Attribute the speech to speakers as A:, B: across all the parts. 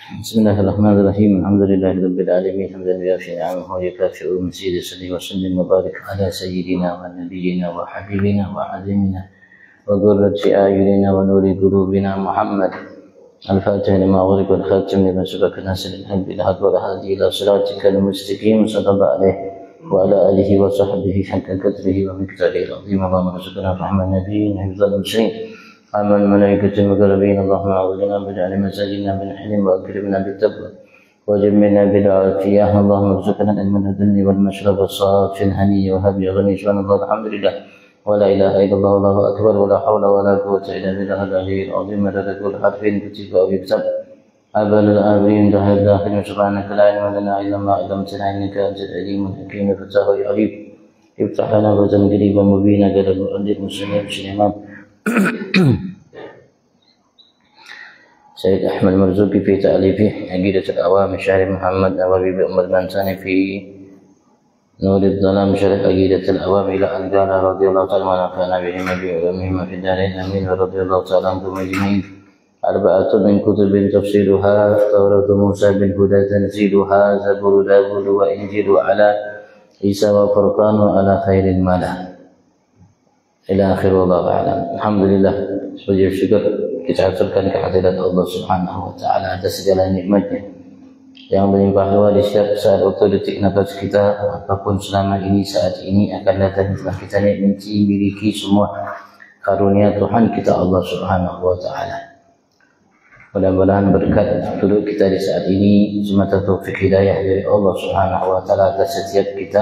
A: Bismillahirrahmanirrahim. Alhamdulillahirabbil alamin. Hamdan yuwafi ni'amahu wa yukafi'u mazida. Salli wa sallim wa barik ala sayyidina wa nabiyyina wa habibina wa azimina wa qurrati a'yunina wa nuri qulubina Muhammad. Al-Fatihah lima ughliqa wal khatim lima sabaqa nasrul haq bil haqq wal hadi ila siratikal mustaqim. Sallallahu alaihi wa ala alihi wa sahbihi haqqa qadrihi wa miqdarihi al-azim. Allahumma arzuqna rahman nabiyyin hifdzal muslimin. أما الملائكة المقربين اللهم أعوذنا بجعل مساجدنا بالحلم وأكرمنا بالتقوى وجملنا بالعافية اللهم ارزقنا العلم الدنيا والمشرب الصافي الهني وهب غني سبحان الله الحمد لله ولا إله إلا الله والله أكبر ولا حول ولا قوة إلا بالله العلي العظيم مدد كل حرف كتب أو يكتب أبل الآبرين دهر داخل سبحانك لا علم لنا إلا ما علمتنا إنك أنت العليم الحكيم فتاه عليم افتح لنا فوزا قريبا مبينا قال المسلمين مسلمان سيد أحمد مرزوقي في تأليفه عقيدة الأوام شرح محمد نووي بأم البنساني في نور الظلام شرح عقيدة الأوام إلى أن قال رضي الله تعالى ونفعنا بهما بعلومهما في الدارين آمين ورضي الله تعالى عنكم أجمعين. أربعة من كتب تفسيرها توراة موسى بالهدى تنزيلها زبور داود وإنجيل على عيسى وفرقان على خير الملا إلى آخر والله أعلم. Alhamdulillah, puji syukur kita aturkan kehadirat Allah Subhanahu wa taala atas segala nikmatnya yang melimpah ruah di setiap saat waktu detik nafas kita, apapun selama ini saat ini akan datang setelah kita nikmati miliki semua karunia Tuhan kita Allah Subhanahu wa taala. Mudah-mudahan berkat duduk kita di saat ini semata taufik hidayah dari Allah Subhanahu wa taala atas setiap kita.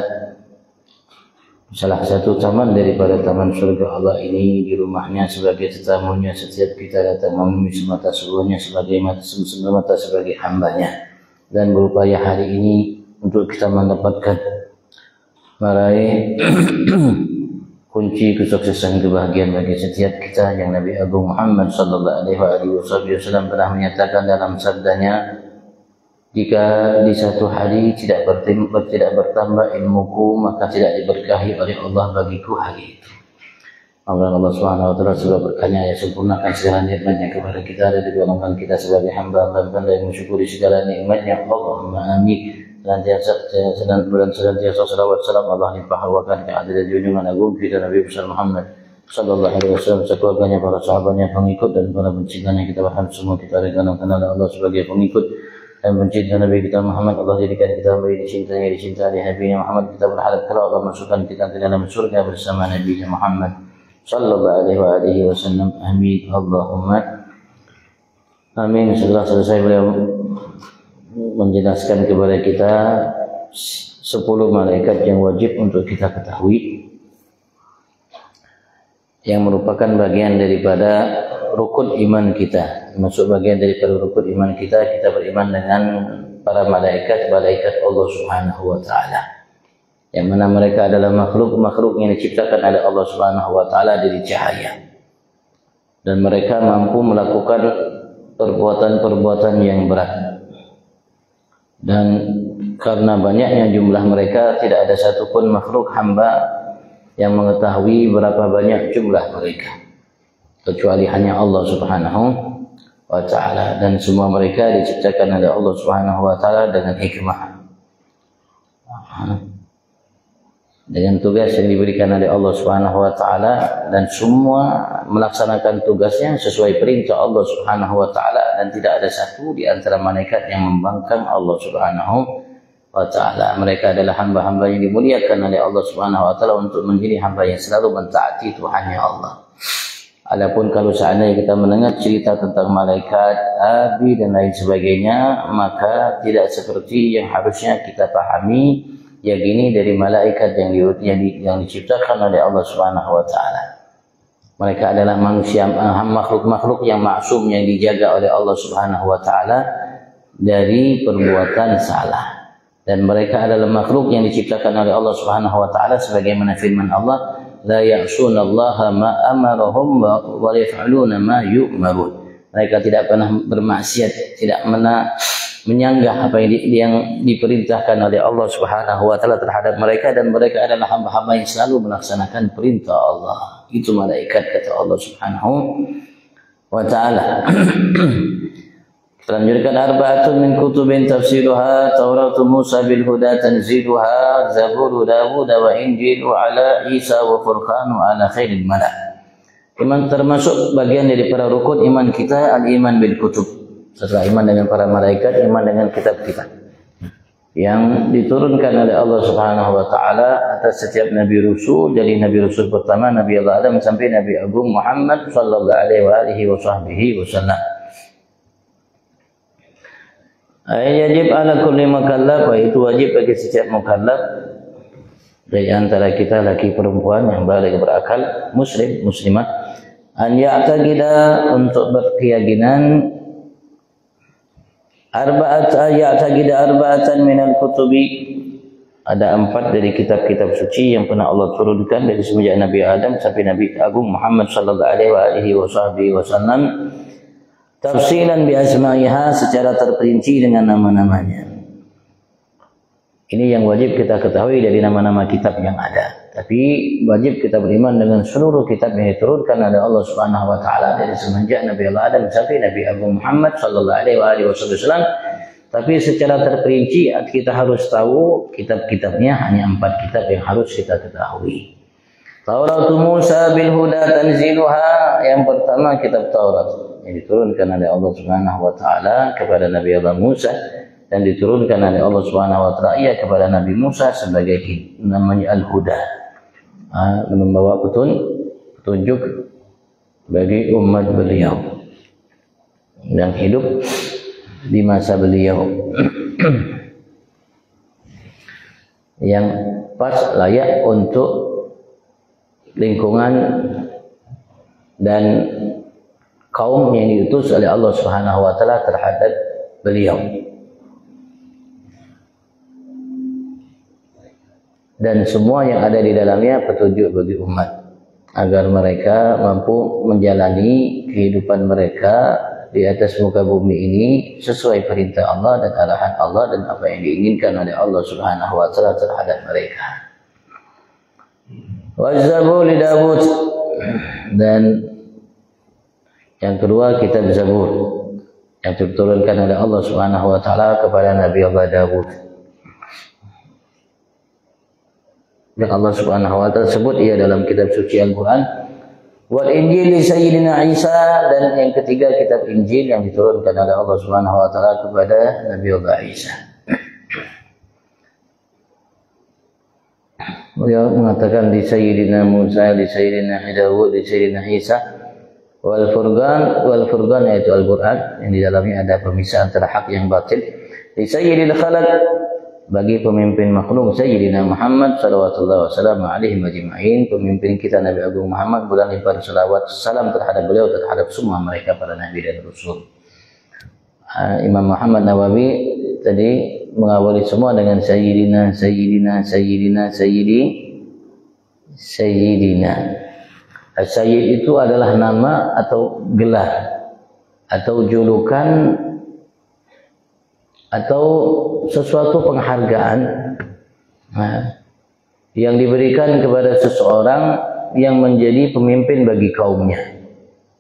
A: Salah satu taman daripada taman surga Allah ini di rumahnya sebagai tetamunya setiap kita datang memenuhi semata seluruhnya sebagai semata sebagai hambanya dan berupaya hari ini untuk kita mendapatkan meraih kunci kesuksesan kebahagiaan bagi setiap kita yang Nabi Agung Muhammad sallallahu alaihi wasallam pernah menyatakan dalam sabdanya, jika di satu hari tidak bertambah ilmuku, maka tidak diberkahi oleh Allah bagiku hari itu. Allah Subhanahu wa taala semoga berkahnya ya sempurnakan segala nikmatnya kepada kita dan digolongkan kita sebagai hamba-hamba yang mensyukuri segala nikmatnya. Allahumma amin. Senantiasa salawat salam Allah limpahkan kehadirat junjungan agung kita Nabi besar Muhammad sallallahu alaihi wasallam, sekeluarganya, para sahabatnya, pengikut dan para pencintanya. Kita paham semua kita kenal Allah sebagai pengikut dan mencintai Nabi kita Muhammad. Allah jadikan kita menjadi dicintai Nabi Muhammad. Kita berharap kalau Allah masukkan kita ke dalam surga bersama Nabi Muhammad sallallahu alaihi wasallam. Amin Allahumma amin. Setelah selesai beliau menjelaskan kepada kita 10 malaikat yang wajib untuk kita ketahui, yang merupakan bagian daripada rukun iman kita. Masuk bagian daripada rukun iman kita, kita beriman dengan para malaikat Allah Subhanahu wa taala, yang mana mereka adalah makhluk yang diciptakan oleh Allah Subhanahu wa taala dari cahaya, dan mereka mampu melakukan perbuatan-perbuatan yang berat. Dan karena banyaknya jumlah mereka, tidak ada satupun makhluk hamba yang mengetahui berapa banyak jumlah mereka kecuali hanya Allah Subhanahu wa taala, dan semua mereka diciptakan oleh Allah Subhanahu wa taala dengan hikmah, dengan tugas yang diberikan oleh Allah Subhanahu wa taala, dan semua melaksanakan tugasnya sesuai perintah Allah Subhanahu wa taala, dan tidak ada satu di antara malaikat yang membangkang Allah Subhanahu wa taala. Mereka adalah hamba-hamba yang dimuliakan oleh Allah Subhanahu wa taala untuk menjadi hamba yang selalu mentaati Tuhannya Allah. Adapun kalau seandainya kita mendengar cerita tentang malaikat, nabi dan lain sebagainya, maka tidak seperti yang harusnya kita pahami, yakini dari malaikat yang diciptakan oleh Allah Subhanahu wa taala. Mereka adalah manusia, makhluk-makhluk yang maksum, yang dijaga oleh Allah Subhanahu wa taala dari perbuatan salah. Dan mereka adalah makhluk yang diciptakan oleh Allah Subhanahu wa taala sebagaimana firman Allah, la ya'sunallaha ma amarahum wa yaf'aluna ma yu'marun. Mereka tidak pernah bermaksiat, tidak pernah menyanggah apa yang diperintahkan oleh Allah Subhanahu wa taala terhadap mereka, dan mereka adalah hamba-hamba yang selalu melaksanakan perintah Allah. Itu malaikat kata Allah Subhanahu wa taala. Selanjutkan arba'atun min kutubin tafsiruha Tauratu Musa bil huda tanziluha Zaburu Dawud wa Injilu ala Isa wa Furqanu ala khairil mala. Iman termasuk bagian dari para rukun iman kita al-iman bil kutub. Setelah iman dengan para malaikat, iman dengan kitab-kitab yang diturunkan oleh Allah Subhanahu wa taala atas setiap nabi rasul, dari nabi rasul pertama Nabi Allah Adam sampai Nabi Agung Muhammad sallallahu alaihi wasallam. Yajib ala kulli mukallaf, itu wajib bagi setiap mukallaf dari antara kita laki perempuan yang baligh berakal, muslim muslimat, an ya'taqida, untuk berkeyakinan arba'atan minal kutubi, ada 4 dari kitab-kitab suci yang pernah Allah turunkan dari semenjak Nabi Adam sampai Nabi Agung Muhammad sallallahu alaihi wasallam. Tafsilan bi asma'iha, secara terperinci dengan nama-namanya. Ini yang wajib kita ketahui dari nama-nama kitab yang ada. Tapi wajib kita beriman dengan seluruh kitab yang diturunkan oleh Allah Subhanahu wa taala dari semenjak Nabi Allah Adam sampai Nabi Agung Muhammad sallallahu alaihi wasallam. Tapi secara terperinci kita harus tahu kitab-kitabnya, hanya 4 kitab yang harus kita ketahui. Tauratu Musa bil huda tanziluha, yang pertama kitab Taurat yang diturunkan oleh Allah Subhanahu wa taala kepada Nabi Allah Musa, dan diturunkan oleh Allah Subhanahu wa taala kepada Nabi Musa sebagai namanya al-huda, membawa petunjuk bagi umat beliau yang hidup di masa beliau yang pas, layak untuk lingkungan dan kaum yang diutus oleh Allah Subhanahu wa taala terhadap beliau. Dan semua yang ada di dalamnya petunjuk bagi umat agar mereka mampu menjalani kehidupan mereka di atas muka bumi ini sesuai perintah Allah dan arahan Allah dan apa yang diinginkan oleh Allah Subhanahu wa taala terhadap mereka. Wa Zabur li Dawud, dan yang kedua kitab Zabur yang diturunkan oleh Allah Subhanahu wa taala kepada Nabi Allah Dawud. Dan Allah Subhanahu wa taala sebut ia dalam kitab suci Al-Qur'an. Wal Injil li Sayyidina Isa, dan yang ketiga kitab Injil yang diturunkan oleh Allah Subhanahu wa taala kepada Nabi Allah Isa. Beliau mengatakan di Sayyidina Musa, di Sayyidina Dawud, di Sayyidina Isa. Wal Furqan yaitu Al-Qur'an yang di dalamnya ada pemisah antara hak yang batil. Di Sayyidil Khalaq, bagi pemimpin makhluk Sayyidina Muhammad sallallahu alaihi majma'in, pemimpin kita Nabi Agung Muhammad, bulan limpah salawat salam terhadap beliau, terhadap semua mereka para nabi dan rasul. Imam Muhammad Nawawi tadi mengawali semua dengan Sayyidina. As-Sayyid itu adalah nama atau gelar atau julukan atau sesuatu penghargaan yang diberikan kepada seseorang yang menjadi pemimpin bagi kaumnya.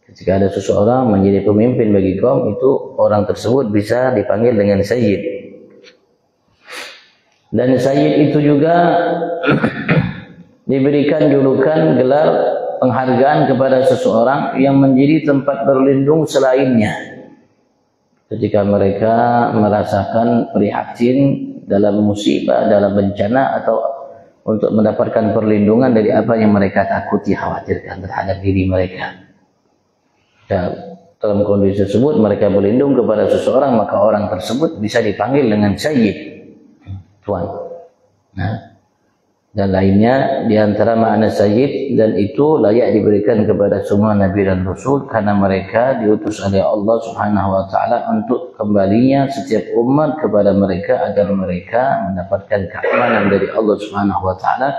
A: Ketika ada seseorang menjadi pemimpin bagi kaum, itu orang tersebut bisa dipanggil dengan Sayyid. Dan Sayyid itu juga diberikan julukan, gelar, penghargaan kepada seseorang yang menjadi tempat berlindung selainnya ketika mereka merasakan prihatin dalam musibah, dalam bencana, atau untuk mendapatkan perlindungan dari apa yang mereka takuti, khawatirkan terhadap diri mereka. Dan dalam kondisi tersebut mereka berlindung kepada seseorang, maka orang tersebut bisa dipanggil dengan Sayyid, Tuan. Dan lainnya di antara makna Sayyid, dan itu layak diberikan kepada semua nabi dan rasul karena mereka diutus oleh Allah Subhanahu wa taala untuk kembalinya setiap umat kepada mereka agar mereka mendapatkan keamanan dari Allah Subhanahu wa taala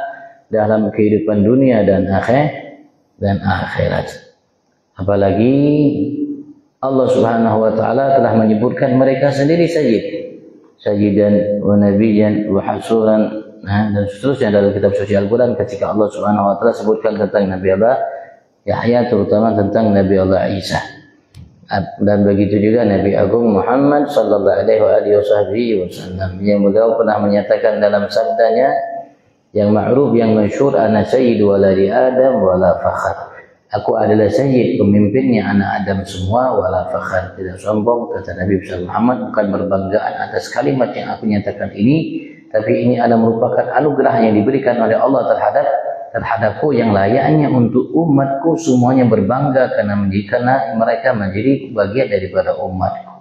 A: dalam kehidupan dunia dan akhirat. Apalagi Allah Subhanahu wa taala telah menyebutkan mereka sendiri Sayyidan wa Nabiyyan wa Hasuran, dan seterusnya dalam kitab suci Al-Quran ketika Allah Subhanahu wa taala sebutkan tentang Nabi Allah Yahya, terutama tentang Nabi Allah Isa. Dan begitu juga Nabi Agung Muhammad sallallahu alaihi wasallam yang beliau pernah menyatakan dalam sabdanya yang ma'ruf yang masyhur, ana sayyidu waladi Adam wala fakhar. Aku adalah sayyid, pemimpinnya anak Adam semua, wala fakhar, tidak sombong, kata Nabi Muhammad, bukan berbanggaan atas kalimat yang aku nyatakan ini, tapi ini adalah merupakan anugerah yang diberikan oleh Allah terhadapku yang layaknya untuk umatku semuanya berbangga karena mereka menjadi bagian daripada umatku.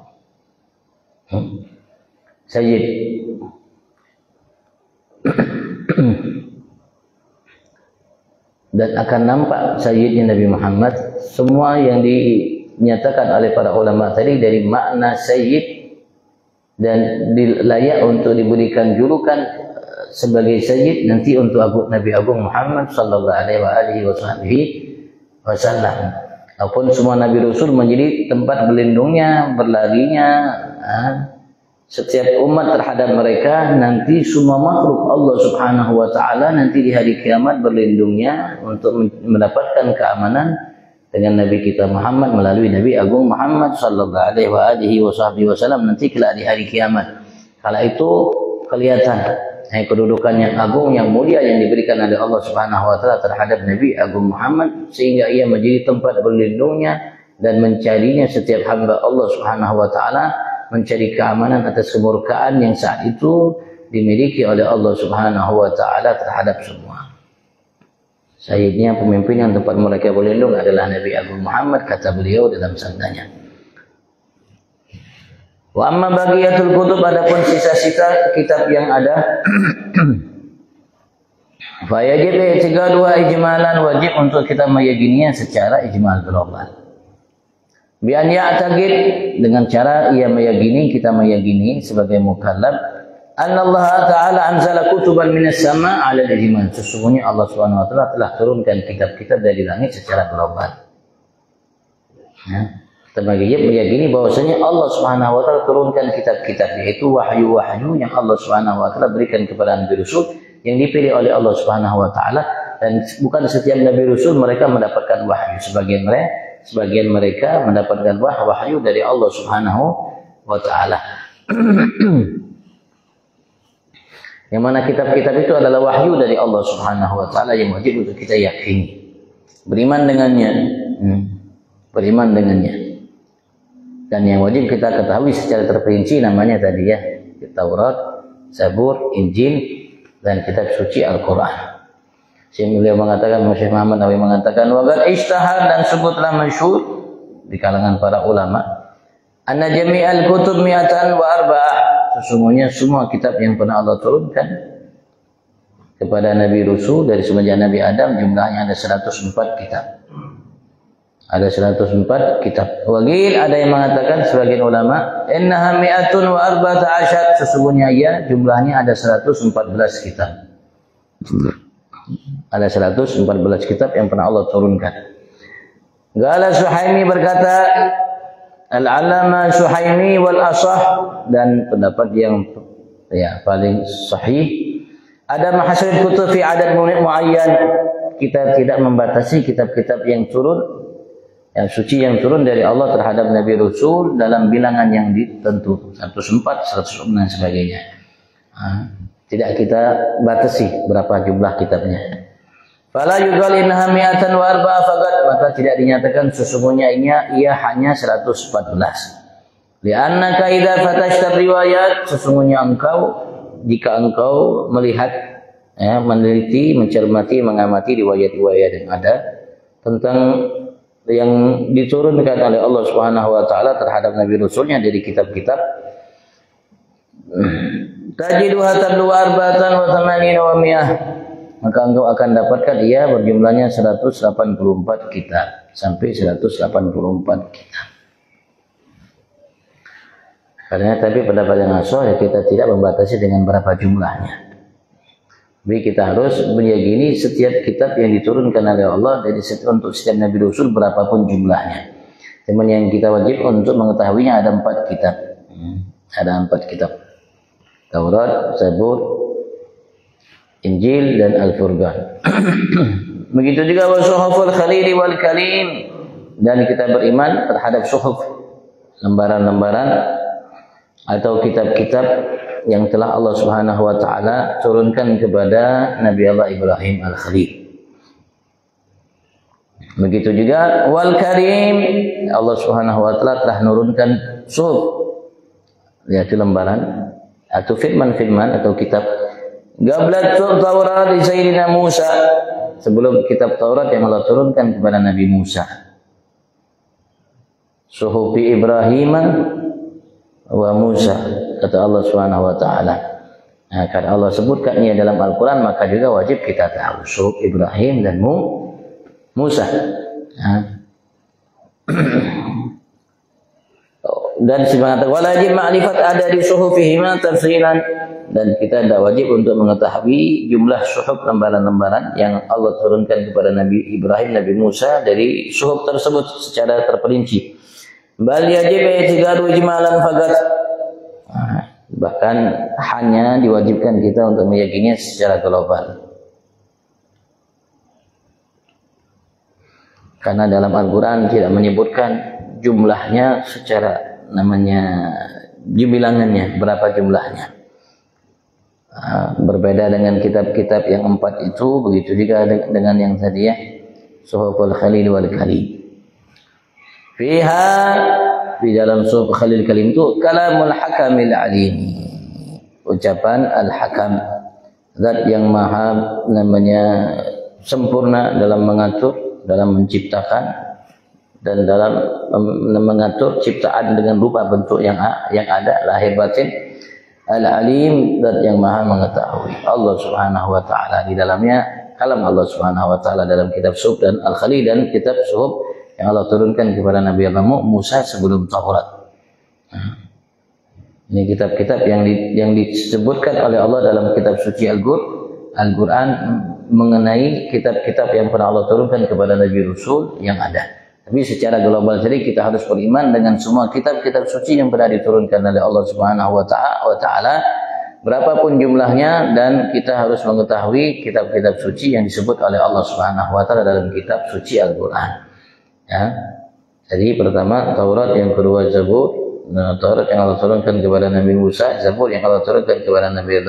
A: Sayyid. Dan akan nampak sayyidnya Nabi Muhammad, semua yang dinyatakan oleh para ulama tadi dari makna sayyid dan layak untuk diberikan julukan sebagai sayyid nanti untuk Nabi Agung Muhammad sallallahu alaihi wasallam. Apun semua Nabi Rasul menjadi tempat berlindungnya, berlarinya setiap umat terhadap mereka, nanti semua makhluk Allah Subhanahu wa taala nanti di hari kiamat berlindungnya untuk mendapatkan keamanan dengan Nabi kita Muhammad melalui Nabi Agung Muhammad sallallahu alaihi wasallam nanti kelak di hari kiamat. Kala itu kelihatan kedudukan yang agung, yang mulia yang diberikan oleh Allah Subhanahu wa taala terhadap Nabi Agung Muhammad, sehingga ia menjadi tempat berlindungnya dan mencarinya setiap hamba Allah Subhanahu wa taala, mencari keamanan atas kemurkaan yang saat itu dimiliki oleh Allah Subhanahu wa taala terhadap semua. Sayyidnya, pemimpin yang tempat mereka berlindung adalah Nabi Agung Muhammad, kata beliau dalam sabdanya. Wa amma baqiyatul kutub, adapun sisa-sisa kitab yang ada fa yajib i'tiqaduha ijmalan, wajib untuk kita meyakininya secara ijmal global. Bi an ya'taqid, dengan cara ia meyakini, kita meyakini sebagai mukallaf, anna Allah Ta'ala anzala kutuban minas sama' 'ala al-ijmal, sesungguhnya Allah Subhanahu wa taala telah turunkan kitab-kitab dari langit secara global. Kita meyakini bahwasanya Allah Subhanahu wa taala turunkan kitab-kitab, yaitu wahyu-wahyu yang Allah Subhanahu wa taala berikan kepada Nabi Rasul yang dipilih oleh Allah Subhanahu wa taala, dan bukan setiap Nabi Rasul mereka mendapatkan wahyu, sebagian mereka mendapatkan wahyu dari Allah Subhanahu wa taala. Yang mana kitab-kitab itu adalah wahyu dari Allah Subhanahu wa taala yang wajib untuk kita yakini, beriman dengannya. Dan yang wajib kita ketahui secara terperinci namanya tadi ya, Taurat, Zabur, Injil, dan kitab suci Al-Qur'an. Beliau mengatakan, Syekh Muhammad Nawawi mengatakan, wa qad ishtahar, dan sebutlah masyhur di kalangan para ulama, anna jami'al kutub mi'atan wa arba'ah, sesungguhnya semua kitab yang pernah Allah turunkan kepada Nabi Rasul dari semenjak Nabi Adam jumlahnya ada 104 kitab. Ada 104 kitab. Waqil, ada yang mengatakan sebagian ulama, innaha mi'atun wa arba'ata asyar, sesungguhnya ia jumlahnya ada 114 kitab. Ada 114 kitab yang pernah Allah turunkan. Qala Suhaimi, berkata Al-Alama Suhaimi wal asah, dan pendapat yang paling sahih, ada mahasir kutub fi adad muayyan, kita tidak membatasi kitab-kitab yang turun, yang suci yang turun dari Allah terhadap Nabi Rasul dalam bilangan yang ditentu, 104, 106 dan sebagainya. Tidak kita batasi berapa jumlah kitabnya. Fala yuqal innaha mi'atan wa arba'a faqat, maka tidak dinyatakan sesungguhnya ia hanya 114. Li'annaka idza fatashta riwayat, sesungguhnya jika engkau melihat, meneliti, mencermati, mengamati riwayat-riwayat yang ada tentang yang diturunkan oleh Allah Subhanahu wa taala terhadap Nabi Rasulnya dari kitab-kitab, tajiduha tadlu arba'atan wa thamanina wa mi'ah, maka engkau akan dapatkan ia berjumlahnya 184 kitab sampai 184 kitab. Karena tapi pendapat yang sahih kita tidak membatasi dengan berapa jumlahnya. Jadi kita harus meyakini setiap kitab yang diturunkan oleh Allah dari untuk setiap Nabi Rasul berapapun jumlahnya. Cuman yang kita wajib untuk mengetahuinya ada 4 kitab. Ada 4 kitab. Taurat, Zabur, Injil, dan Al-Furqan. Begitu juga wa suhuful Khalil wal Kalim, Dan kita beriman terhadap suhuf, lembaran-lembaran atau kitab-kitab yang telah Allah Subhanahu wa taala turunkan kepada Nabi Allah Ibrahim Al-Khalil. Begitu juga wal karim, Allah Subhanahu wa taala telah menurunkan suhuf, yaitu lembaran atau firman-firman atau kitab. Qabla Taurat di Sayyidina Musa, sebelum kitab Taurat yang Allah turunkan kepada Nabi Musa. Suhufi Ibrahim wa Musa, kata Allah Subhanahu wa taala. Nah, karena Allah sebutkannya dalam Al-Qur'an, maka juga wajib kita tahu suhuf Ibrahim dan Musa. Nah. Dan sebenarnya wajib ma'rifat ada di suhufihima tafsilan, dan kita tidak wajib untuk mengetahui jumlah suhuf lembaran-lembaran yang Allah turunkan kepada Nabi Ibrahim, Nabi Musa dari suhuf tersebut secara terperinci. Bal yajib i'tiqadu ijmalan faqat. Bahkan hanya diwajibkan kita untuk meyakininya secara global. Karena dalam Al-Quran tidak menyebutkan jumlahnya secara bilangannya, berapa jumlahnya. Berbeda dengan kitab-kitab yang 4 itu, begitu juga dengan yang tadi ya, Suhuful Khalil wal Kalim. Fiha, di dalam Suhuf Khalil Kalim itu kalamul hakamil alim, ucapan al-hakam, zat yang maha sempurna dalam mengatur, dalam menciptakan, dan dalam mengatur ciptaan dengan rupa bentuk yang ada, lahir batin. Al-alim, zat yang maha mengetahui. Allah Subhanahu wa taala di dalamnya kalam Allah Subhanahu wa taala dalam kitab Suhuf dan Al-Khalil, dan kitab Suhuf yang Allah turunkan kepada Nabi Allah Musa sebelum Taurat. Ini kitab-kitab yang disebutkan oleh Allah dalam kitab suci Al-Quran mengenai kitab-kitab yang pernah Allah turunkan kepada Nabi Rasul yang ada. Tapi secara global jadi kita harus beriman dengan semua kitab-kitab suci yang pernah diturunkan oleh Allah Subhanahu wa taala, berapapun jumlahnya, dan kita harus mengetahui kitab-kitab suci yang disebut oleh Allah Subhanahu wa taala dalam kitab suci Al-Quran. Ya. Jadi pertama Taurat, yang kedua Zabur. Nah, Taurat yang Allah turunkan kepada Nabi Musa, Zabur yang Allah turunkan kepada Nabi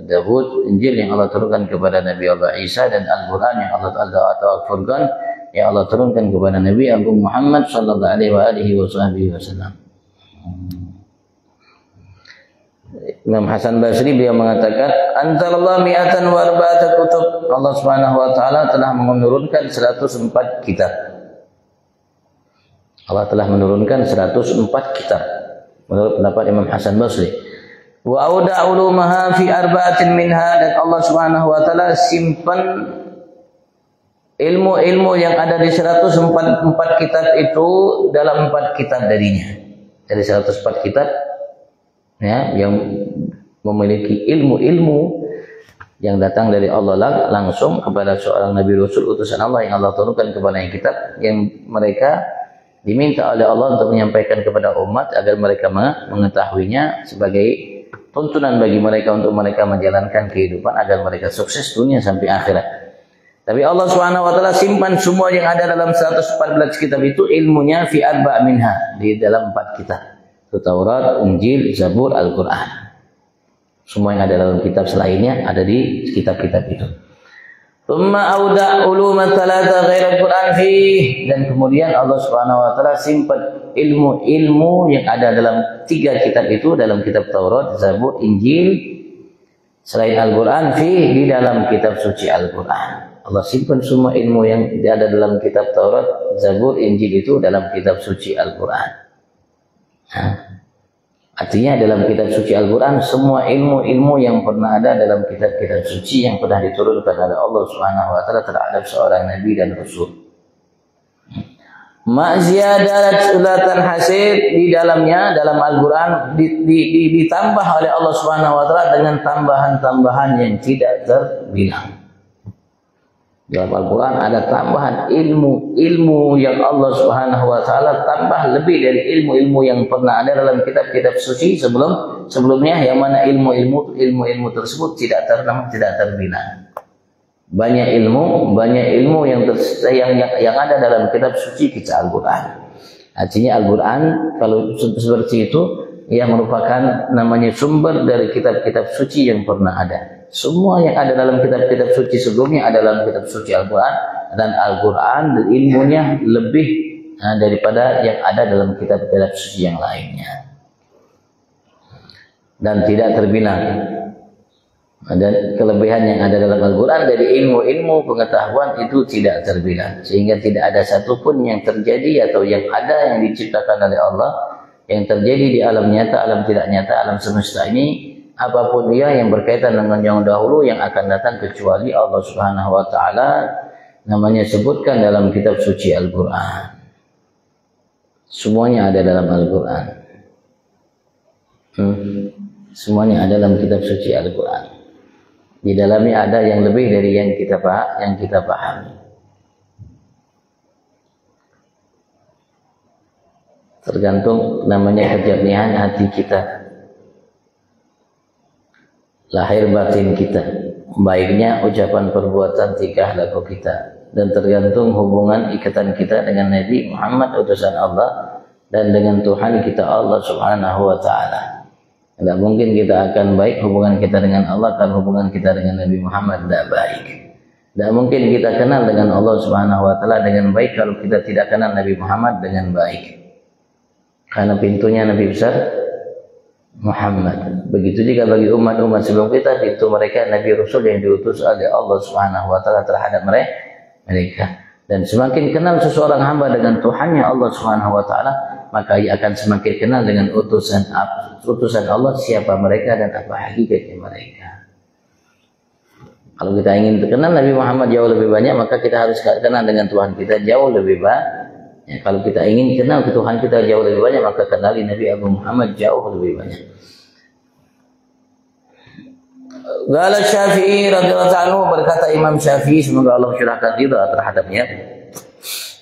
A: Dawud, Injil yang Allah turunkan kepada Nabi Allah Isa, dan Al-Quran yang Allah atau Al-Furqan yang Allah turunkan kepada Nabi Agung Muhammad sallallahu alaihi wasallam. Imam Hasan Basri beliau mengatakan, anzalallahu mi'atan wa arba'ata kutub. Allah Subhanahu wa taala telah menurunkan 104 kitab. Allah telah menurunkan 104 kitab menurut pendapat Imam Hasan Basri. Wa auda ulumaha fi arba'atin minha, dan Allah Subhanahu wa taala simpan ilmu-ilmu yang ada di 104 kitab itu dalam 4 kitab darinya. Dari 104 kitab ya, yang memiliki ilmu-ilmu yang datang dari Allah langsung kepada seorang Nabi Rasul utusan Allah yang Allah turunkan kepada yang kitab, yang mereka diminta oleh Allah untuk menyampaikan kepada umat agar mereka mengetahuinya sebagai tuntunan bagi mereka untuk mereka menjalankan kehidupan agar mereka sukses dunia sampai akhirat. Tapi Allah Subhanahu wa taala simpan semua yang ada dalam 114 kitab itu ilmunya fi arba' minha, di dalam 4 kitab. Taurat, Injil, Zabur, Al-Quran. Semua yang ada dalam kitab selainnya ada di kitab-kitab itu. Thumma auda ulumat thalatha ghaira al-Quran fi, dan kemudian Allah Subhanahu wa taala simpan ilmu-ilmu yang ada dalam 3 kitab itu, dalam kitab Taurat, Zabur, Injil, selain Al-Quran fi, di dalam kitab suci Al-Quran. Allah simpan semua ilmu yang ada dalam kitab Taurat, Zabur, Injil itu dalam kitab suci Al-Quran. Artinya dalam kitab suci Al-Quran semua ilmu-ilmu yang pernah ada dalam kitab-kitab suci yang pernah diturunkan oleh Allah Subhanahu wa taala terhadap seorang nabi dan rasul. Ma'ziyadat sulatan hasil, di dalamnya dalam Al-Quran ditambah oleh Allah Subhanahu wa taala dengan tambahan-tambahan yang tidak terbilang. Dalam Al-Quran ada tambahan ilmu yang Allah Subhanahu wa taala tambah lebih dari ilmu-ilmu yang pernah ada dalam kitab-kitab suci sebelumnya, yang mana ilmu-ilmu tersebut tidak terbilang. banyak ilmu yang ada dalam kitab suci kita Al-Quran. Artinya Al-Quran kalau seperti itu, ia merupakan namanya sumber dari kitab-kitab suci yang pernah ada. Semua yang ada dalam kitab-kitab suci sebelumnya ada dalam kitab suci Al-Quran, dan Al-Quran ilmunya lebih daripada yang ada dalam kitab-kitab suci yang lainnya, dan tidak terbilang. Dan kelebihan yang ada dalam Al-Quran dari ilmu-ilmu pengetahuan itu tidak terbilang, sehingga tidak ada satupun yang terjadi atau yang ada yang diciptakan oleh Allah, yang terjadi di alam nyata, alam tidak nyata, alam semesta ini, apapun dia yang berkaitan dengan yang dahulu yang akan datang, kecuali Allah Subhanahu wa Ta'ala namanya sebutkan dalam kitab suci Al-Quran. Semuanya ada dalam Al-Quran. Semuanya ada dalam kitab suci Al-Quran. Di dalamnya ada yang lebih dari yang kita pahami. Tergantung namanya kejernihan hati kita, lahir batin kita, baiknya ucapan, perbuatan, tingkah laku kita, dan tergantung hubungan ikatan kita dengan Nabi Muhammad utusan Allah dan dengan Tuhan kita Allah Subhanahu wa Ta'ala. Tidak mungkin kita akan baik hubungan kita dengan Allah kalau hubungan kita dengan Nabi Muhammad tidak baik. Tidak mungkin kita kenal dengan Allah Subhanahu wa Ta'ala dengan baik kalau kita tidak kenal Nabi Muhammad dengan baik. Karena pintunya Nabi besar Muhammad. Begitu juga bagi umat-umat sebelum kita, pintu mereka Nabi Rasul yang diutus oleh Allah Subhanahu wa Ta'ala terhadap mereka. Dan semakin kenal seseorang hamba dengan Tuhannya Allah Subhanahu wa Ta'ala, maka ia akan semakin kenal dengan utusan Allah, siapa mereka dan apa hakikatnya mereka. Kalau kita ingin kenal Nabi Muhammad jauh lebih banyak, maka kita harus kenal dengan Tuhan kita jauh lebih banyak. Ya, kalau kita ingin kenal ke Tuhan kita jauh lebih banyak, maka kenali Nabi Abu Muhammad jauh lebih banyak. Qala Syafi'i radhiyallahu anhu, berkata Imam Syafi'i, semoga Allah curahkan ridha terhadapnya,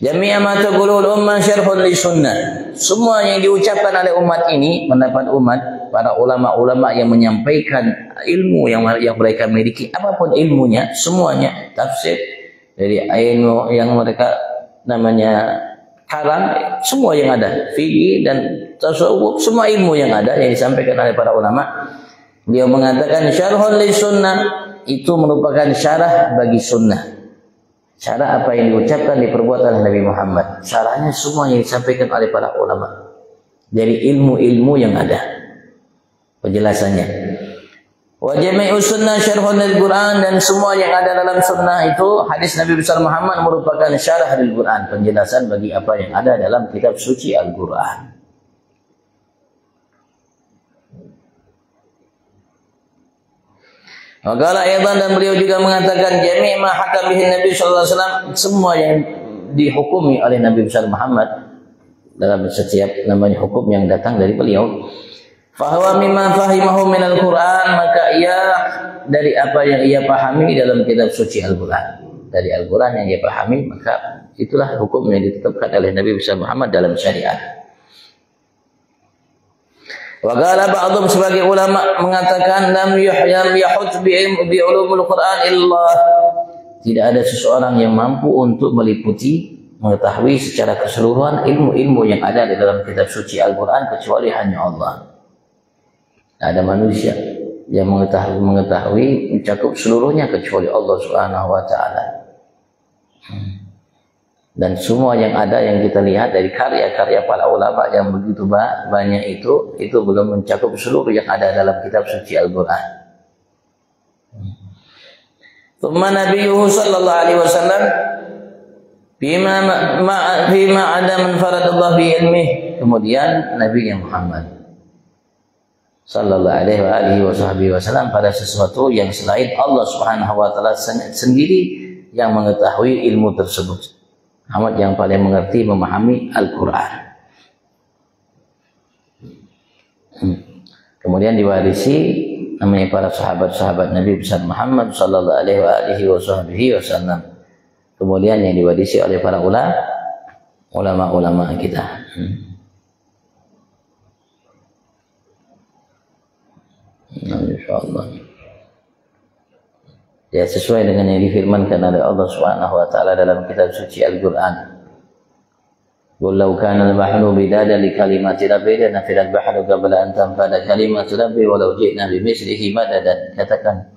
A: jami'a ma taqulul ummah syarhun li sunnah. Semua yang diucapkan oleh umat ini, pendapat umat, para ulama-ulama yang menyampaikan ilmu yang mereka miliki, apapun ilmunya, semuanya tafsir dari ilmu yang mereka namanya karang, semua yang ada, fikih dan tasawuf, semua ilmu yang ada yang disampaikan oleh para ulama. Beliau mengatakan syarhun li sunnah, itu merupakan syarah bagi sunnah. Syarah apa yang diucapkan, diperbuat oleh Nabi Muhammad. Syarahnya semua yang disampaikan oleh para ulama dari ilmu-ilmu yang ada, penjelasannya. Wa jami'u sunnah syarhun lil Quran, dan semua yang ada dalam sunnah itu, hadis Nabi besar Muhammad merupakan syarah lil Quran, penjelasan bagi apa yang ada dalam kitab suci Al-Quran. Waqala aidan, dan beliau juga mengatakan jami' ma hakam bihi Nabi sallallahu alaihi wasallam, semua yang dihukumi oleh Nabi besar Muhammad dalam setiap namanya hukum yang datang dari beliau. Fahuwa mimma fahimahu minal Quran, maka ia dari apa yang ia pahami dalam kitab suci Al-Quran. Dari Al-Quran yang ia pahami, maka itulah hukum yang ditetapkan oleh Nabi besar Muhammad dalam syariat. Wa qala ba'dhum, sebagai ulama mengatakan lam yahut bi ulumul Quran illallah, tidak ada seseorang yang mampu untuk meliputi, mengetahui secara keseluruhan ilmu-ilmu yang ada di dalam kitab suci Al-Quran kecuali hanya Allah. Tidak ada manusia yang mengetahui mencakup seluruhnya kecuali Allah Subhanahu wa Ta'ala. Dan semua yang ada yang kita lihat dari karya-karya para ulama yang begitu banyak itu belum mencakup seluruh yang ada dalam kitab suci Al-Quran. Thumma nabiyuhu sallallahu alaihi wasallam bima ada man faradallahu bi ilmih. Kemudian Nabi Muhammad sallallahu alaihi wasallam pada sesuatu yang selain Allah Subhanahu wa Ta'ala sendiri yang mengetahui ilmu tersebut. Muhammad yang paling mengerti, memahami Al-Quran. Kemudian diwarisi namanya para sahabat-sahabat Nabi besar Muhammad sallallahu alaihi wasallam. Kemudian yang diwarisi oleh para ulama kita. Insyaallah. Ya, sesuai dengan yang difirmankan oleh Allah Subhanahu wa taala dalam kitab suci Al-Qur'an. Qul law kana al-bahru bidadan li kalimati rabbi lanafidat bahru qabla an tanfada kalimatu rabbi walau ji'na bimithlihi madadan. Katakan,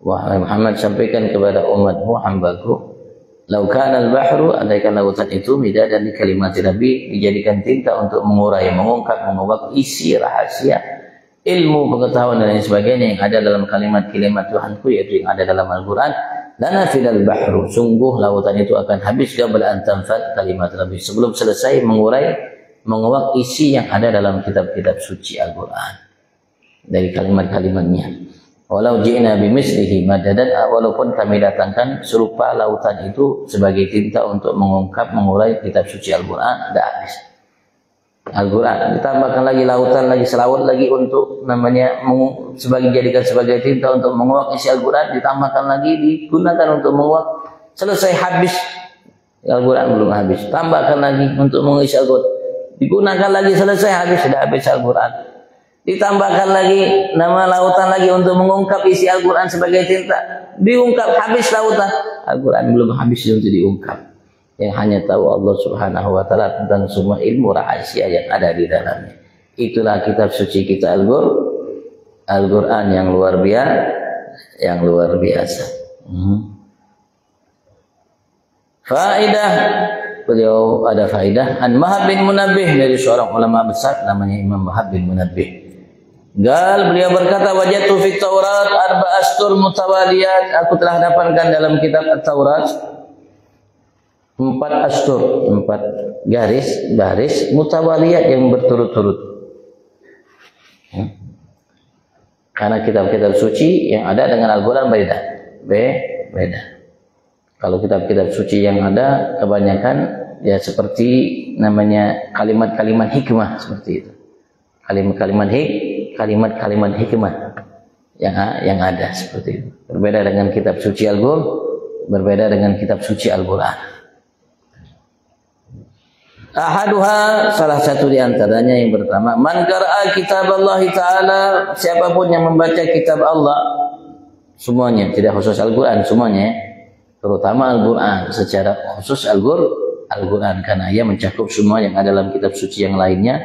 A: wahai Muhammad, sampaikan kepada umatmu, hambaku, law kana al-bahru, andaikan lautan itu bidadan li kalimati rabbi, dijadikan tinta untuk mengurai, mengungkap, mengubah isi rahasia ilmu, pengetahuan dan lain sebagainya yang ada dalam kalimat-kalimat Tuhanku, yaitu yang ada dalam Al-Quran, lanafidal bahru, sungguh lautan itu akan habis qabla an tanfad kalimat rabbi, sebelum selesai mengurai, menguak isi yang ada dalam kitab-kitab suci Al-Quran dari kalimat-kalimatnya. Walau ji'na bimislihi madadan, walaupun kami datangkan serupa lautan itu sebagai tinta untuk mengungkap, mengurai kitab suci Al-Quran, tidak habis. Al-Quran ditambahkan lagi lautan lagi, selawat lagi untuk namanya jadikan sebagai tinta untuk menguak isi Al-Quran, ditambahkan lagi digunakan untuk menguak, selesai habis Al-Quran, belum habis, tambahkan lagi untuk mengisi Al-Quran, digunakan lagi, selesai habis, sudah habis Al-Quran, ditambahkan lagi nama lautan lagi untuk mengungkap isi Al-Quran sebagai tinta, diungkap, habis lautan, Al-Quran belum habis untuk diungkap. Yang hanya tahu Allah Subhanahu wa taala tentang semua ilmu rahasia yang ada di dalamnya. Itulah kitab suci kita Al-Qur'an yang luar biasa. Faidah, beliau ada faidah an Wahab bin Munabbih, dari seorang ulama besar namanya Imam Wahab bin Munabbih. Beliau berkata, wajadtu fi Taurat arba'astur mutawaliyat, aku telah dapatkan dalam kitab At-Taurat 4 astur, 4 baris mutawaliyat yang berturut-turut. Karena kitab-kitab suci yang ada dengan Al-Quran beda. Kalau kitab-kitab suci yang ada kebanyakan ya seperti namanya kalimat-kalimat hikmah, seperti itu. Kalimat-kalimat hikmah yang ada seperti itu. Berbeda dengan kitab suci Al-Qur'an, berbeda dengan kitab suci Al-Quran. Ahaduha, salah satu di antaranya yang pertama, man qara'a kitab Allah Ta'ala, siapapun yang membaca kitab Allah, semuanya, tidak khusus Al-Quran, semuanya, terutama Al-Quran, secara khusus Al-Quran, karena ia mencakup semua yang ada dalam kitab suci yang lainnya,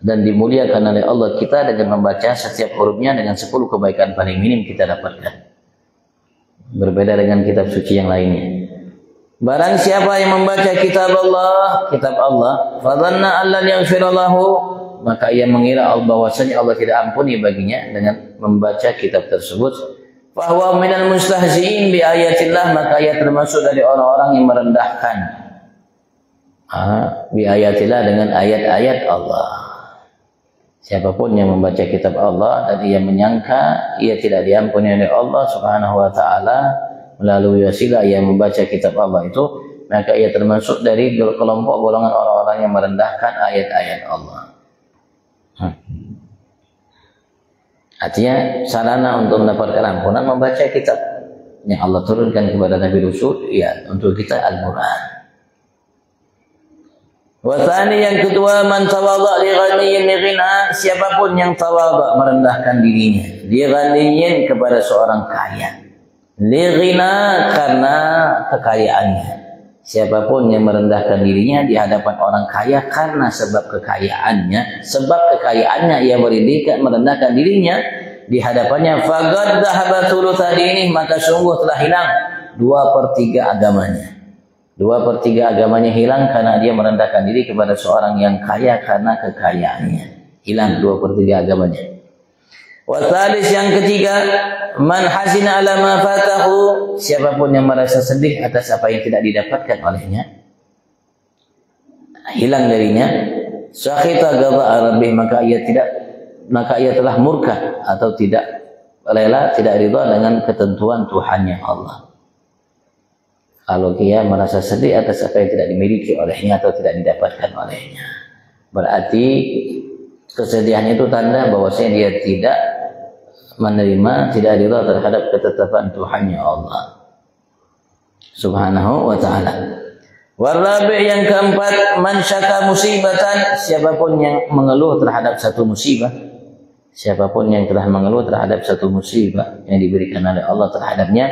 A: dan dimuliakan oleh Allah kita dengan membaca setiap hurufnya dengan 10 kebaikan paling minim kita dapatkan. Berbeda dengan kitab suci yang lainnya. Barang siapa yang membaca kitab Allah, fadhanna allan yaghfirallahu, maka ia mengira bahwasanya Allah tidak ampuni baginya dengan membaca kitab tersebut. Fahuwa minal mustahzi'in bi ayatillah, maka ia termasuk dari orang-orang yang merendahkan bi ayatillah, dengan ayat-ayat Allah. Siapapun yang membaca kitab Allah dan ia menyangka ia tidak diampuni oleh Allah Subhanahu wa taala melalui wasilah yang membaca kitab Allah itu, maka ia termasuk dari kelompok golongan orang-orang yang merendahkan ayat-ayat Allah. Artinya sarana untuk mendapatkan ampunan membaca kitab yang Allah turunkan kepada Nabi Rasul, ya, untuk kita Al-Quran. Wasani, yang kedua, man tawadha li ghaniyyin ghina, siapapun yang tawadha, merendahkan dirinya, li ghaniyyin, kepada seorang kaya. Lighina, karena kekayaannya. Siapapun yang merendahkan dirinya di hadapan orang kaya karena sebab kekayaannya ia merendahkan dirinya di hadapannya, faqad dhahaba thulutsa dinih, maka sungguh telah hilang 2/3 agamanya. 2/3 agamanya hilang karena dia merendahkan diri kepada seorang yang kaya karena kekayaannya. Hilang 2/3 agamanya. Wasalis, yang ketiga, man hasina ala ma fatahu, siapapun yang merasa sedih atas apa yang tidak didapatkan olehnya, hilang darinya, sakhita ghadha rabbih, maka ia telah murka atau tidak rela, tidak ridha dengan ketentuan Tuhannya Allah. Kalau dia merasa sedih atas apa yang tidak dimiliki olehnya atau tidak didapatkan olehnya, berarti kesedihan itu tanda bahwasanya dia tidak menerima, tidak ridha terhadap ketetapan Tuhannya Allah Subhanahu wa ta'ala. Warabi, yang keempat, man syaka musibatan, siapapun yang mengeluh terhadap satu musibah, siapapun yang telah mengeluh terhadap satu musibah yang diberikan oleh Allah terhadapnya,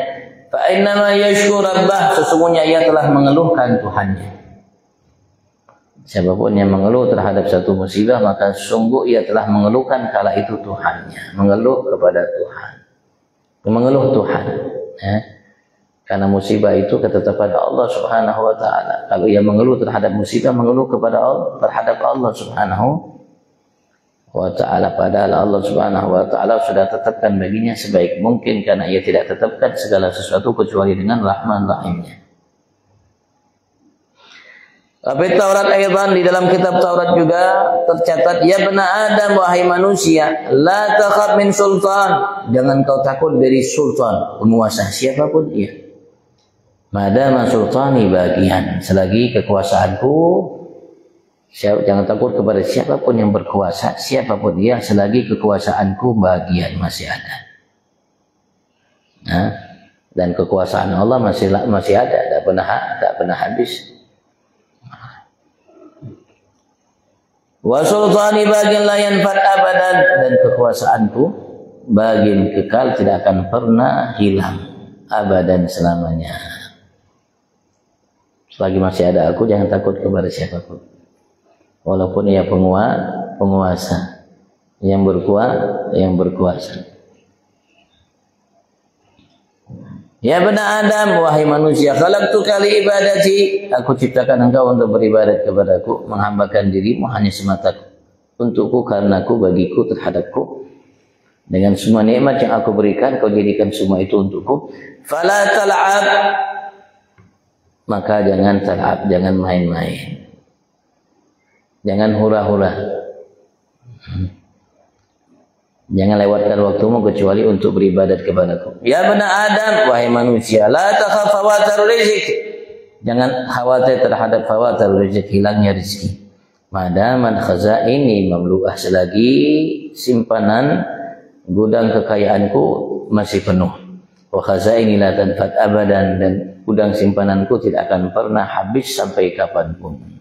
A: Fa innama yashkur rabbah, sesungguhnya ia telah mengeluhkan Tuhannya. Siapapun yang mengeluh terhadap satu musibah, maka sungguh ia telah mengeluhkan kala itu Tuhannya, mengeluh kepada Tuhan, mengeluh Tuhan. Karena musibah itu ketetapan Allah Subhanahu wa taala. Kalau ia mengeluh terhadap musibah, mengeluh kepada Allah, terhadap Allah Subhanahu wa taala, padahal Allah Subhanahu wa taala sudah tetapkan baginya sebaik mungkin, karena ia tidak tetapkan segala sesuatu kecuali dengan rahman rahimnya. Tapi Taurat ayatan, di dalam kitab Taurat juga tercatat, ya bani Adam, wahai manusia, la takhaf min sultan, jangan kau takut dari sultan, penguasa siapapun ia. Madama sultani bagian, selagi kekuasaanku, jangan takut kepada siapapun yang berkuasa, siapapun dia, selagi kekuasaanku bagian masih ada. Nah, dan kekuasaan Allah masih ada, tak pernah habis. Wa sultani bagian la yanfad abadan, dan kekuasaanku bagian kekal, tidak akan pernah hilang abadan, selamanya. Selagi masih ada aku, jangan takut kepada siapapun, walaupun ia penguasa yang berkuasa. Ya bani Adam, wahai manusia, khalaqtuka li ibadati, aku ciptakan engkau untuk beribadat kepadaku, menghambakan dirimu hanya semata untukku, karenaku, bagiku, terhadapku. Dengan semua nikmat yang aku berikan, kau jadikan semua itu untukku. Fala tal'ab, maka jangan tal'ab, jangan main-main, jangan hura-hura. Jangan lewatkan waktumu kecuali untuk beribadat kepadaku. Ya bani Adam, wahai manusia, la takhaf fawatar rizq, jangan khawatir terhadap fawatar rizq, hilangnya rezeki. Madaman khazaini mamlu'ah, selagi simpanan gudang kekayaanku masih penuh. Wa khazaini la tanfad abadan, dan gudang simpananku tidak akan pernah habis sampai kapanpun.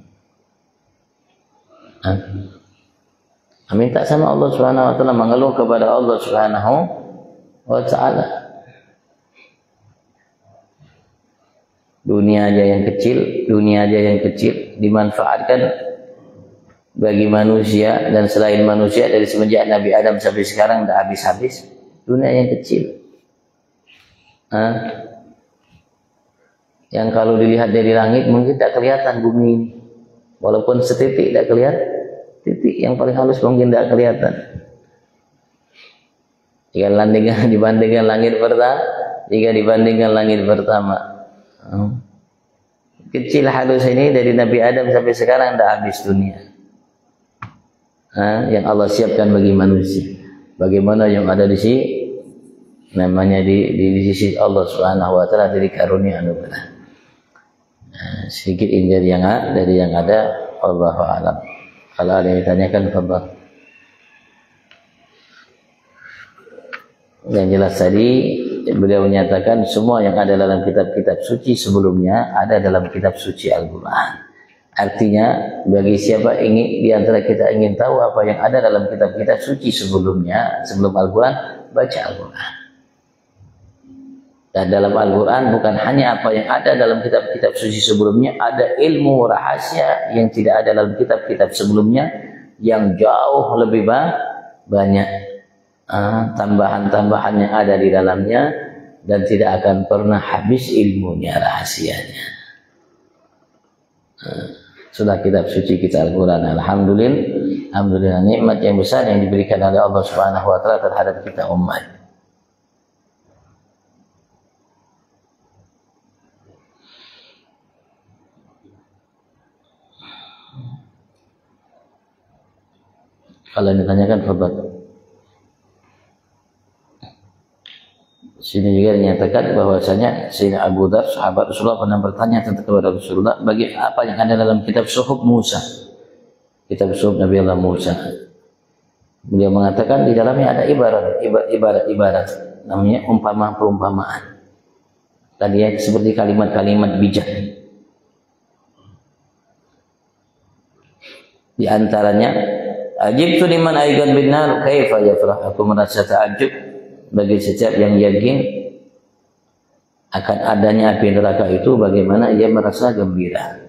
A: Minta sama Allah Subhanahu wa taala, mengeluh kepada Allah Subhanahu wa taala. Dunia aja yang kecil dimanfaatkan bagi manusia dan selain manusia, dari semenjak Nabi Adam sampai sekarang tidak habis-habis. Dunia yang kecil. Yang kalau dilihat dari langit mungkin tak kelihatan bumi ini. Walaupun setitik tak kelihatan. Titik yang paling halus mungkin tidak kelihatan. Jika dibandingkan langit pertama, kecil halus ini dari Nabi Adam sampai sekarang tidak habis dunia. Yang Allah siapkan bagi manusia. Bagaimana yang ada di sini, namanya di sisi Allah Subhanahu wa taala, dari karunia anugerah. Sedikit ini dari yang ada, Allahu a'lam. Kalau ada yang ditanyakan, fadhal. Yang jelas tadi beliau menyatakan semua yang ada dalam kitab-kitab suci sebelumnya ada dalam kitab suci Al-Quran. Artinya bagi siapa di antara kita ingin tahu apa yang ada dalam kitab-kitab suci sebelumnya, sebelum Al-Quran, baca Al-Quran. Dan dalam Al-Quran bukan hanya apa yang ada dalam kitab-kitab suci sebelumnya, ada ilmu rahasia yang tidak ada dalam kitab-kitab sebelumnya, yang jauh lebih banyak tambahan-tambahan yang ada di dalamnya, dan tidak akan pernah habis ilmunya, rahasianya. Sudah kitab suci kita Al-Quran. Alhamdulillah nikmat yang besar yang diberikan oleh Allah Subhanahu wa taala terhadap kita umat. Kalau ditanyakan, fadhal. Sini juga dinyatakan bahwasanya Sayyidina Abu Dzar, sahabat Rasulullah, pernah bertanya tentang kepada Rasulullah, bagi apa yang ada dalam kitab Suhuf Musa, kitab Suhuf Nabi Allah Musa. Beliau mengatakan di dalamnya ada ibarat, namanya perumpamaan. Tadi ya, seperti kalimat-kalimat bijak. Di antaranya, ajibtu liman aiqan bin nar kaifa yafrah, aku merasa takjub bagi setiap yang yakin akan adanya api neraka itu, bagaimana ia merasa gembira.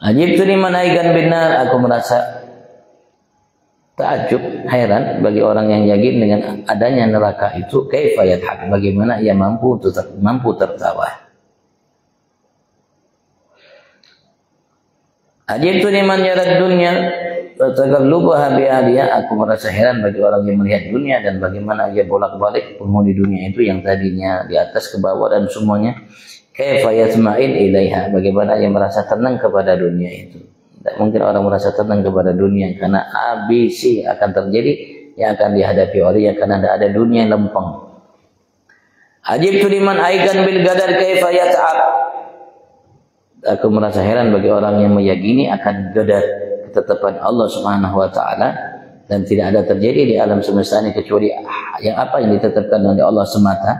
A: Ajibtu liman aikan binar, aku merasa takjub, heran bagi orang yang yakin dengan adanya neraka itu. Kaifa yadhak, bagaimana ia mampu tertawa. Ajibtu liman yarad dunya tataghallubaha bi ahliha, aku merasa heran bagi orang yang melihat dunia dan bagaimana ia bolak-balik penghuni dunia itu yang tadinya di atas ke bawah dan semuanya. Kaifa yatma'in ilaiha, bagaimana ia merasa tenang kepada dunia itu. Tidak mungkin orang merasa tenang kepada dunia, karena ABC akan terjadi yang akan dihadapi oleh karena ada dunia yang lempeng. Ajibtu liman aikan bil qadar kaifa yat'ab, aku merasa heran bagi orang yang meyakini akan qadar, ketetapan Allah Subhanahu wa taala, dan tidak ada terjadi di alam semesta ini kecuali yang apa yang ditetapkan oleh Allah semata.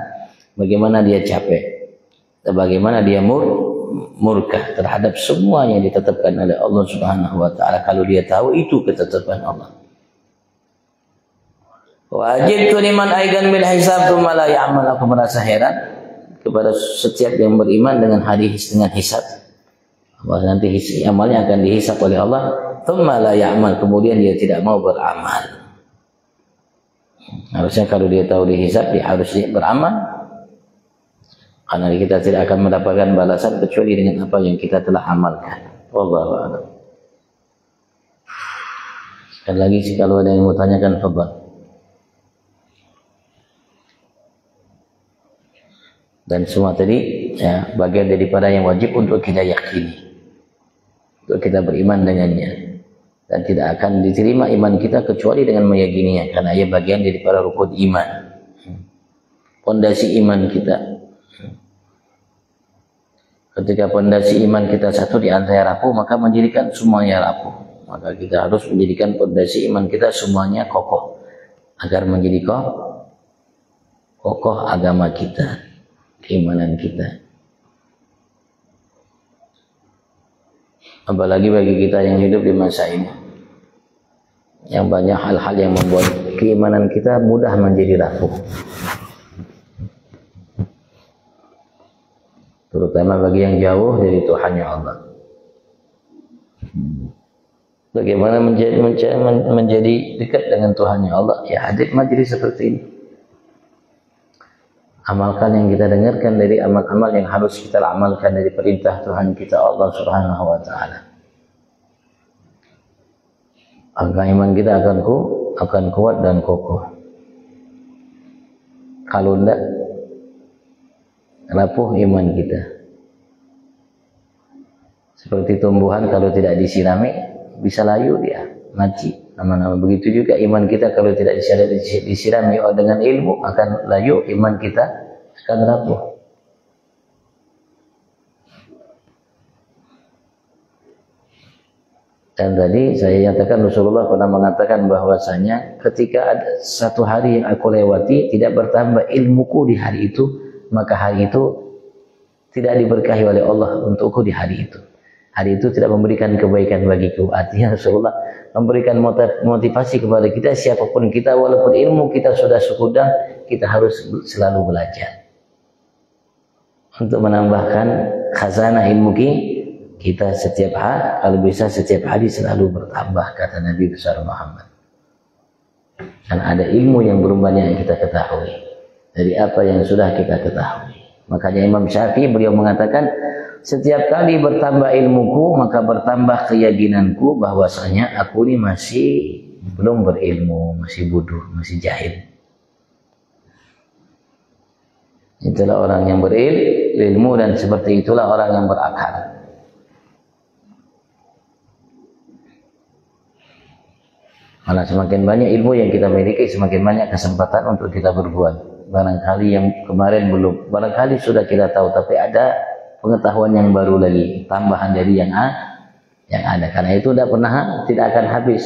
A: Bagaimana dia capek, bagaimana dia murka terhadap semua yang ditetapkan oleh Allah Subhanahu wa taala, kalau dia tahu itu ketetapan Allah. Wajibtu liman aigan bil hisab tsumma la ya'mal, aku merasa heran kepada setiap yang beriman dengan dengan hisab. Bahwa nanti amalnya akan dihisab oleh Allah, tsumma la ya'mal, kemudian dia tidak mau beramal. Harusnya kalau dia tahu dihisab, dia harus beramal. Karena kita tidak akan mendapatkan balasan kecuali dengan apa yang kita telah amalkan. Wallahu a'lam. Sekali lagi, kalau ada yang mau tanyakan, fadhal. Dan semua tadi ya, bagian daripada yang wajib untuk kita yakini, untuk kita beriman dengannya, dan tidak akan diterima iman kita kecuali dengan meyakininya, karena ia bagian daripada rukun iman, pondasi iman kita. Ketika pondasi iman kita satu di antara rapuh, maka menjadikan semuanya rapuh. Maka kita harus menjadikan pondasi iman kita semuanya kokoh, agar menjadi kokoh agama kita, keimanan kita. Apalagi bagi kita yang hidup di masa ini, yang banyak hal-hal yang membuat keimanan kita mudah menjadi rapuh. Terutama bagi yang jauh dari Tuhannya Allah. Bagaimana menjadi dekat dengan Tuhannya Allah? Ya, hadir majlis seperti ini. Amalkan yang kita dengarkan dari amal-amal yang harus kita amalkan dari perintah Tuhan kita Allah Subhanahu wa taala. Agar iman kita akan kuat dan kokoh. Kalau tidak, rapuh iman kita. Seperti tumbuhan kalau tidak disirami bisa layu dia, mati. Nama-nama begitu juga iman kita kalau tidak disirami dengan ilmu akan layu, iman kita akan rapuh. Dan tadi saya nyatakan Rasulullah pernah mengatakan bahwasanya ketika ada satu hari yang aku lewati tidak bertambah ilmuku di hari itu, maka hari itu tidak diberkahi oleh Allah untukku di hari itu. Hari itu tidak memberikan kebaikan bagiku. Artinya Rasulullah memberikan motivasi kepada kita, siapapun kita, walaupun ilmu kita sudah sekudang, kita harus selalu belajar untuk menambahkan khazanah ilmu kita setiap hari. Kalau bisa setiap hari selalu bertambah, kata Nabi besar Muhammad. Dan ada ilmu yang belum banyak yang kita ketahui dari apa yang sudah kita ketahui. Makanya Imam Syafi'i beliau mengatakan, setiap kali bertambah ilmuku maka bertambah keyakinanku bahwasanya aku ini masih belum berilmu, masih bodoh, masih jahil. Itulah orang yang berilmu, dan seperti itulah orang yang berakal. Malah semakin banyak ilmu yang kita miliki, semakin banyak kesempatan untuk kita berbuat. Barangkali yang kemarin belum, barangkali sudah kita tahu, tapi ada pengetahuan yang baru lagi, tambahan dari yang ada. Karena itu tidak akan habis.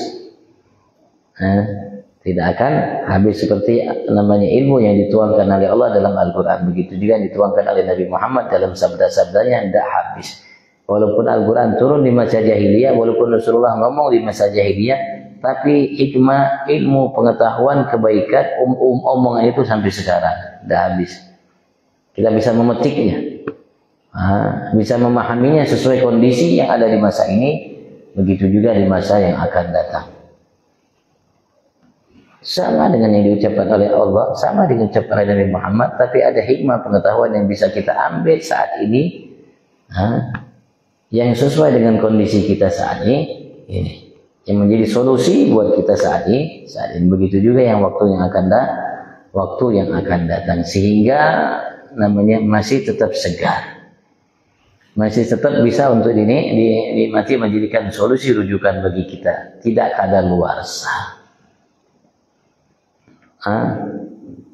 A: Tidak akan habis seperti namanya ilmu yang dituangkan oleh Allah dalam Al-Quran. Begitu juga yang dituangkan oleh Nabi Muhammad dalam sabda-sabdanya, tidak habis. Walaupun Al-Quran turun di masa jahiliyah, walaupun Rasulullah ngomong di masa jahiliyah, tapi hikmah, ilmu, pengetahuan, kebaikan, omongan itu sampai sekarang dah habis. Kita bisa memetiknya, bisa memahaminya sesuai kondisi yang ada di masa ini, begitu juga di masa yang akan datang. Sama dengan yang diucapkan oleh Allah, sama dengan diucapkan oleh Nabi Muhammad, tapi ada hikmah pengetahuan yang bisa kita ambil saat ini, yang sesuai dengan kondisi kita saat ini, yang menjadi solusi buat kita saat ini. Begitu juga yang waktu yang akan datang, sehingga namanya masih tetap segar, masih tetap bisa untuk dinikmati, menjadikan solusi rujukan bagi kita, tidak kadaluarsa.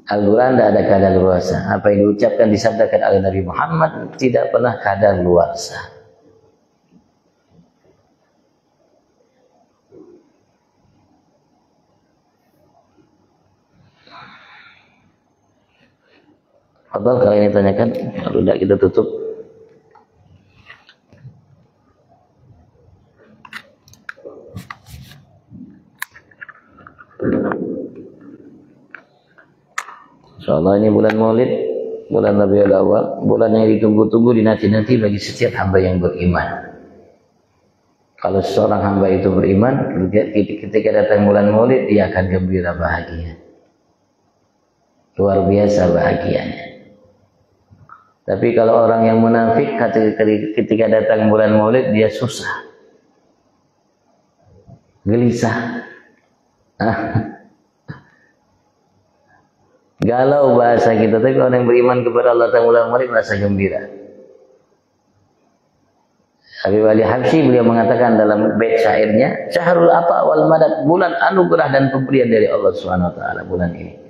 A: Al-Quran tidak ada kadaluarsa. Apa yang diucapkan, disabdakan oleh Nabi Muhammad tidak pernah kadaluarsa. Fadhal, kalau ini tanyakan, kalau tidak kita tutup. InsyaAllah ini bulan Maulid, bulan Rabiul Awal, bulan yang ditunggu-tunggu, dinanti-nanti bagi setiap hamba yang beriman. Kalau seorang hamba itu beriman, ketika datang bulan Maulid, dia akan gembira, bahagia. Luar biasa bahagianya. Tapi kalau orang yang munafik, ketika datang bulan Maulid, dia susah, gelisah, galau bahasa kita. Tapi orang yang beriman kepada Allah Ta'ala merasa gembira. Habib Ali Habsyi, beliau mengatakan dalam bait syairnya, syahrul apa wal madad, bulan anugerah dan pemberian dari Allah Subhanahu wa taala, bulan ini.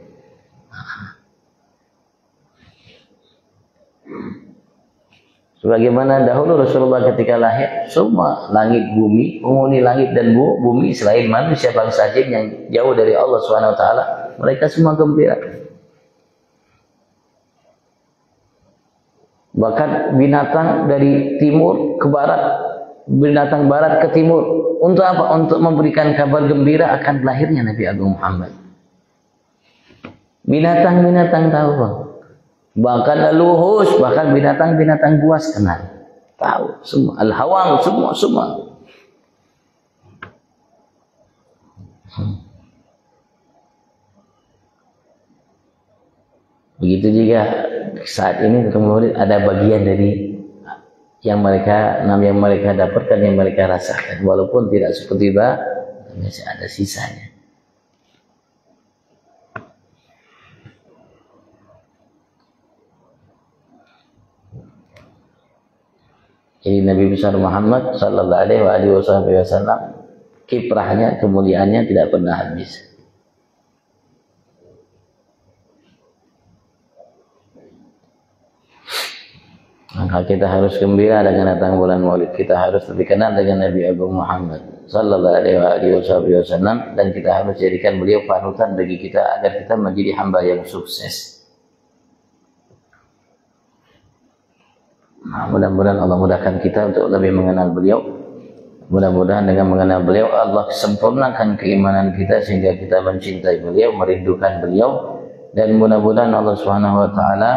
A: Sebagaimana dahulu Rasulullah ketika lahir, semua langit bumi, penghuni langit dan bumi selain manusia bangsa jin yang jauh dari Allah Subhanahu wa taala, mereka semua gembira. Bahkan binatang dari timur ke barat, binatang barat ke timur, untuk apa? Untuk memberikan kabar gembira akan lahirnya Nabi Agung Muhammad. Binatang-binatang tahu, bahkan luhus, bahkan binatang-binatang buas kenal, tahu semua. Al-hawang, semua. Begitu juga saat ini kemudian ada bagian dari yang mereka dapatkan, yang mereka rasakan, walaupun tidak seperti masih ada sisanya. Jadi Nabi besar Muhammad sallallahu alaihi wasallam, kiprahnya, kemuliaannya tidak pernah habis. Maka kita harus gembira dengan datang bulan Maulid. Kita harus lebih kenal dengan Nabi Agung Muhammad sallallahu alaihi wasallam, dan kita harus jadikan beliau panutan bagi kita agar kita menjadi hamba yang sukses. Mudah-mudahan Allah mudahkan kita untuk lebih mengenal beliau. Mudah-mudahan dengan mengenal beliau Allah sempurnakan keimanan kita sehingga kita mencintai beliau, merindukan beliau, dan mudah-mudahan Allah Subhanahu wa taala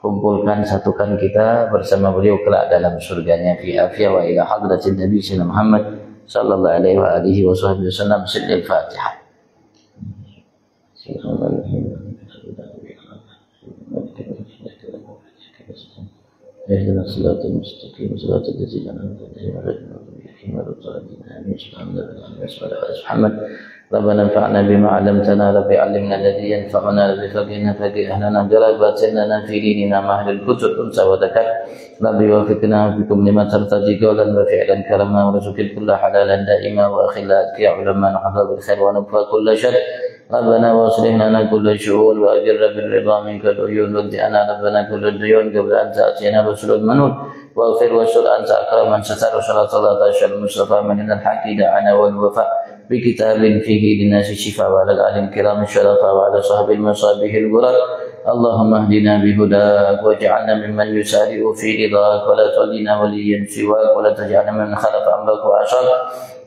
A: kumpulkan, satukan kita bersama beliau kelak dalam surganya fi afiyah wa ila hadratin Nabi sallallahu Muhammad sallallahu alaihi wasallam. Sillil Fatihah. اهدنا الصراط المستقيم صراط الذين أنعمت عليهم غير المغضوب عليهم ولا الضالين آمين. محمد ربنا انفعنا بما علمتنا، رب علمنا الذي ينفعنا، رب فقهنا فقه أهلنا، جلال باطننا في ديننا مع أهل الكتب أنثى وذكر، رب وفقنا بكم لما ترتضي قولا وفعلا كرما، ورزق كل حلالا دائما، وأخلا أتقيا علما نحظى بالخير ونكفى كل شر. ربنا واصلح لنا كل الشؤون وأجر بالرضا منك العيون، واجزئنا ربنا كل الديون قبل أن تأتينا رسل المنون، واغفر واشكر أنت أكرم من ستر، وصلاة الله تعالى المصطفى من الحق دعانا والوفاء بكتاب فيه للناس الشفاء، وعلى الآل الكرام الشرفاء، وعلى صحب المصابيح الغرر اللهم اهدنا بهداك واجعلنا ممن يسارع في رضاك ولا تولنا وليا سواك ولا تجعلنا من خلف أمرك وعصاك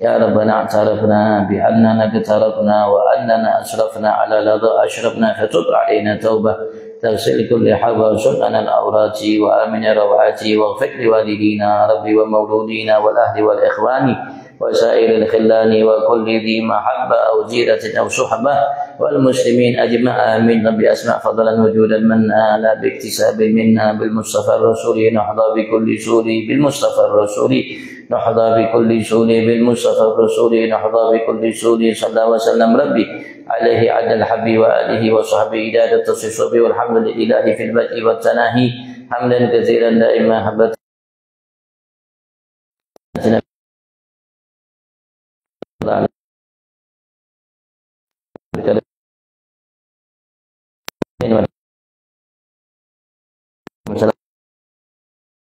A: يا ربنا اعترفنا بأننا اقترفنا وأننا أسرفنا على لظى أشرفنا فتب علينا توبة تغسل كل حب سنن الأورات وآمن روعاتي واغفر لوالدينا ربي ومولودينا والأهل والإخوان وسائر الخلان وكل ذي محبة أو جيرة أو صحبة والمسلمين أجمع آمين ربي أسمع فضلا وجودا من آلا باكتساب منا بالمصطفى الرسول نحظى بكل سور بالمصطفى الرسول نحظى بكل سور بالمصطفى الرسول نحظى بكل سور صلى وسلم ربي عليه عد الحبي وآله وصحبه إدادة الصحب والحمد لله في البدء والتناهي حمدا كثيرا دائما حبة